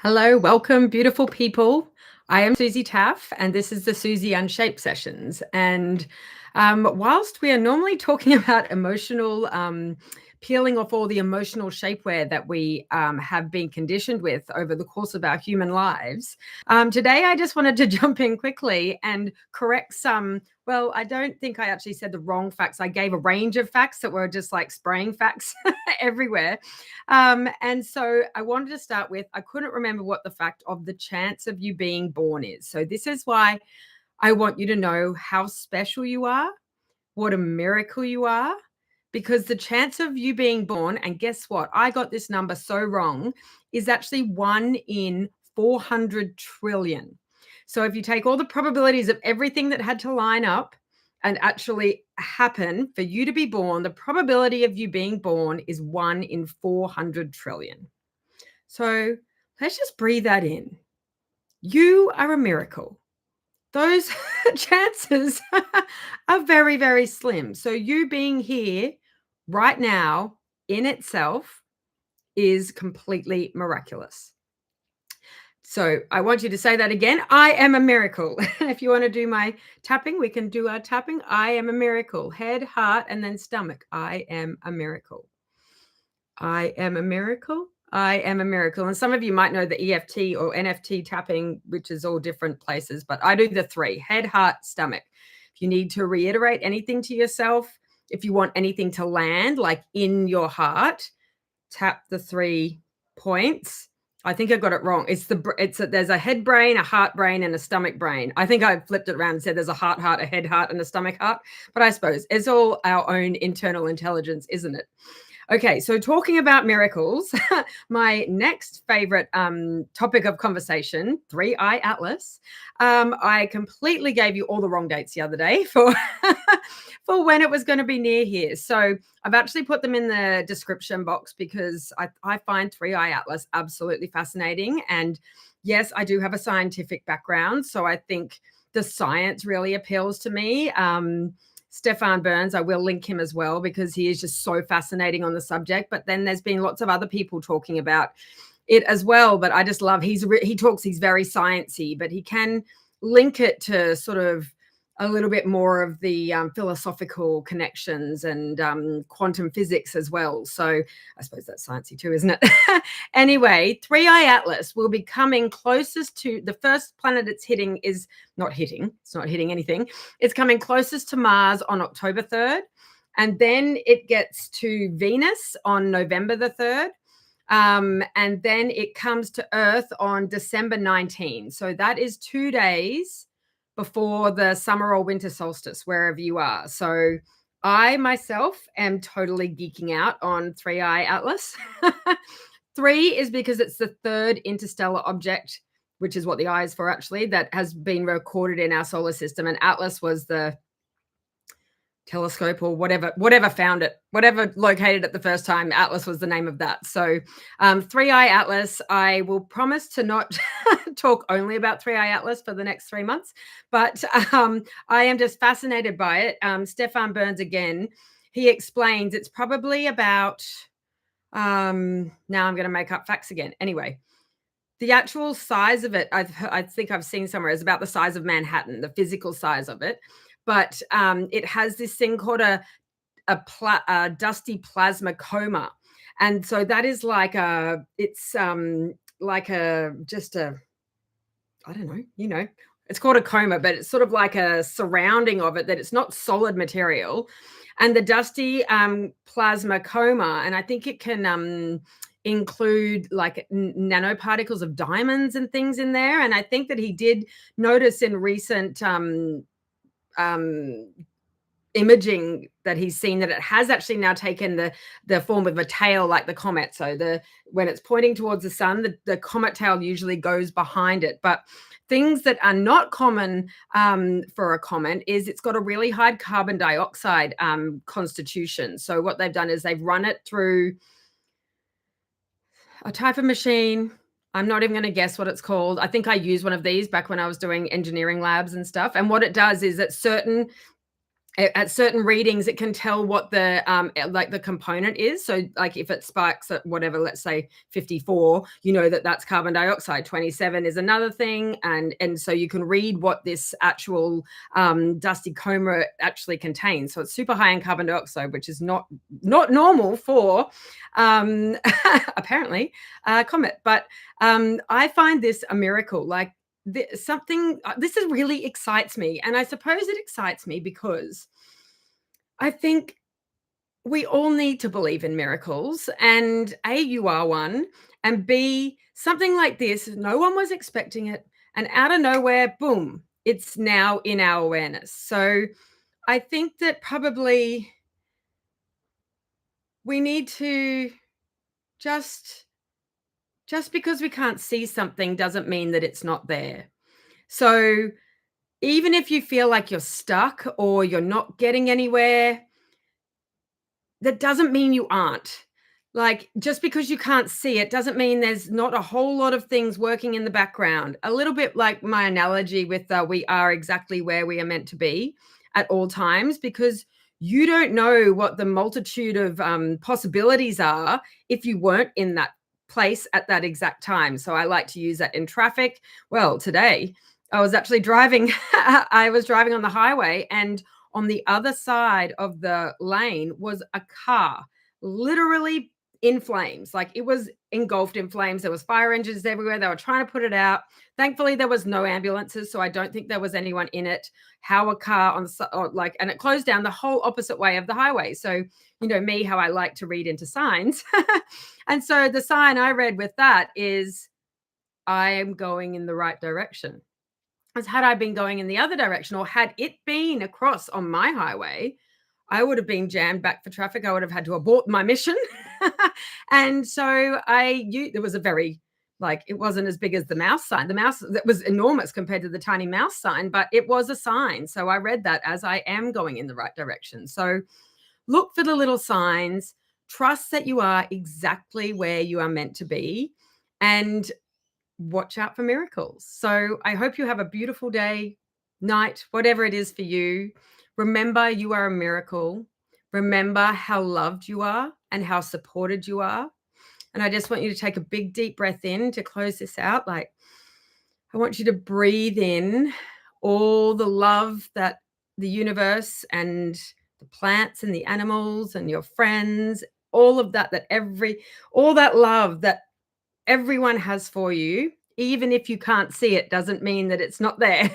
Hello, welcome, beautiful people. I am Susie Taff, and this is the Susie Unshaped sessions. And whilst we are normally talking about emotional peeling off all the emotional shapewear that we have been conditioned with over the course of our human lives, today I just wanted to jump in quickly and correct some. Well, I don't think I actually said the wrong facts. I gave a range of facts that were just like spraying facts everywhere. And so I wanted to start with, I couldn't remember what the fact of the chance of you being born is. So this is why I want you to know how special you are, what a miracle you are, because the chance of you being born, and guess what? I got this number so wrong, is actually 1 in 400 trillion. So if you take all the probabilities of everything that had to line up and actually happen for you to be born, the probability of you being born is 1 in 400 trillion. So let's just breathe that in. You are a miracle. Those chances are very, very slim. So you being here right now in itself is completely miraculous. So I want you to say that again. I am a miracle. If you want to do my tapping, we can do our tapping. I am a miracle. Head, heart, and then stomach. I am a miracle. I am a miracle. I am a miracle. And some of you might know the EFT or NFT tapping, which is all different places, but I do the 3: head, heart, stomach. If you need to reiterate anything to yourself, if you want anything to land like in your heart, tap the 3 points. I think I got it wrong. There's a head brain, a heart brain, and a stomach brain. I think I flipped it around and said there's a heart, a head, heart, and a stomach heart. But I suppose it's all our own internal intelligence, isn't it? Okay, so talking about miracles, my next favorite topic of conversation, 3i Atlas. I completely gave you all the wrong dates the other day for for when it was going to be near here. So I've actually put them in the description box because I find 3i Atlas absolutely fascinating. And yes, I do have a scientific background, so I think the science really appeals to me. Stefan Burns, I will link him as well because he is just so fascinating on the subject. But then there's been lots of other people talking about it as well. But I just love, he's very sciencey, but he can link it to sort of a little bit more of the philosophical connections and quantum physics as well. So I suppose that's sciencey too, isn't it? Anyway, 3i Atlas will be coming closest to the first planet it's hitting is not hitting. It's not hitting anything. It's coming closest to Mars on October 3rd. And then it gets to Venus on November the 3rd. And then it comes to Earth on December 19. So that is 2 days before the summer or winter solstice, wherever you are. So I myself am totally geeking out on 3i Atlas. 3 is because it's the 3rd interstellar object, which is what the I is for actually, that has been recorded in our solar system. And Atlas was the telescope or whatever found it, whatever located it the first time. Atlas was the name of that. So 3i Atlas, I will promise to not talk only about 3i Atlas for the next 3 months, but I am just fascinated by it. Stefan Burns, again, he explains it's probably about now I'm going to make up facts again. Anyway, the actual size of it, I think I've seen somewhere, is about the size of Manhattan, the physical size of it. But it has this thing called a dusty plasma coma. And so that is like I don't know, it's called a coma, but it's sort of like a surrounding of it that it's not solid material. And the dusty plasma coma, and I think it can include like nanoparticles of diamonds and things in there. And I think that he did notice in recent imaging that he's seen that it has actually now taken the form of a tail like the comet. So when it's pointing towards the sun, the comet tail usually goes behind it. But things that are not common for a comet is it's got a really high carbon dioxide constitution. So what they've done is they've run it through a type of machine. I'm not even going to guess what it's called. I think I used one of these back when I was doing engineering labs and stuff. And what it does is at certain at certain readings, it can tell what the like the component is. So like if it spikes at whatever, let's say 54, you know that that's carbon dioxide. 27 is another thing, and so you can read what this actual dusty coma actually contains. So it's super high in carbon dioxide, which is not normal for apparently comet. But I find this a miracle. Like something this is really excites me, and I suppose it excites me because I think we all need to believe in miracles, and A, you are one, and B, something like this, no one was expecting it, and out of nowhere, boom, it's now in our awareness. So I think that probably we need to just because we can't see something doesn't mean that it's not there. So even if you feel like you're stuck or you're not getting anywhere, that doesn't mean you aren't. Like, just because you can't see it doesn't mean there's not a whole lot of things working in the background. A little bit like my analogy with we are exactly where we are meant to be at all times, because you don't know what the multitude of possibilities are if you weren't in that place at that exact time. So I like to use that in traffic. Well, today I was actually driving, I was driving on the highway, and on the other side of the lane was a car literally in flames. Like, it was engulfed in flames. There was fire engines everywhere. They were trying to put it out. Thankfully, there was no ambulances, so I don't think there was anyone in it. How a car on the like, and it closed down the whole opposite way of the highway. So, you know me, how I like to read into signs. And so the sign I read with that is, I am going in the right direction. As had I been going in the other direction, or had it been across on my highway, I would have been jammed back for traffic. I would have had to abort my mission. And so there was a very, like, it wasn't as big as the mouse sign. The mouse, that was enormous compared to the tiny mouse sign, but it was a sign. So I read that as I am going in the right direction. So look for the little signs, trust that you are exactly where you are meant to be, and watch out for miracles. So I hope you have a beautiful day, night, whatever it is for you. Remember, you are a miracle. Remember how loved you are and how supported you are. And I just want you to take a big, deep breath in to close this out. Like, I want you to breathe in all the love that the universe and the plants and the animals and your friends, all of that, all that love that everyone has for you. Even if you can't see it, doesn't mean that it's not there.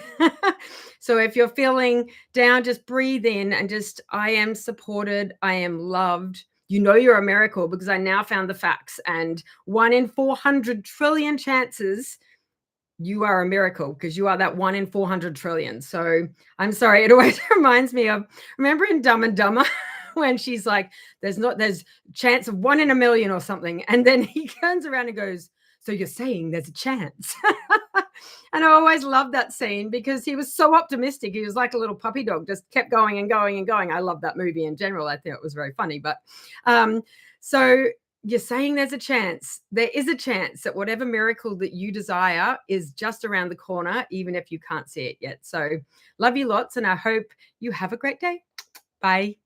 So if you're feeling down, just breathe in and just, I am supported, I am loved. You know you're a miracle, because I now found the facts, and 1 in 400 trillion chances you are a miracle, because you are that 1 in 400 trillion. So I'm sorry, it always reminds me of, remember in Dumb and Dumber, when she's like, there's chance of 1 in a million or something. And then he turns around and goes, so you're saying there's a chance? And I always loved that scene because he was so optimistic. He was like a little puppy dog, just kept going and going and going. I love that movie in general. I think it was very funny. But so you're saying there's a chance. There is a chance that whatever miracle that you desire is just around the corner, even if you can't see it yet. So love you lots, and I hope you have a great day. Bye.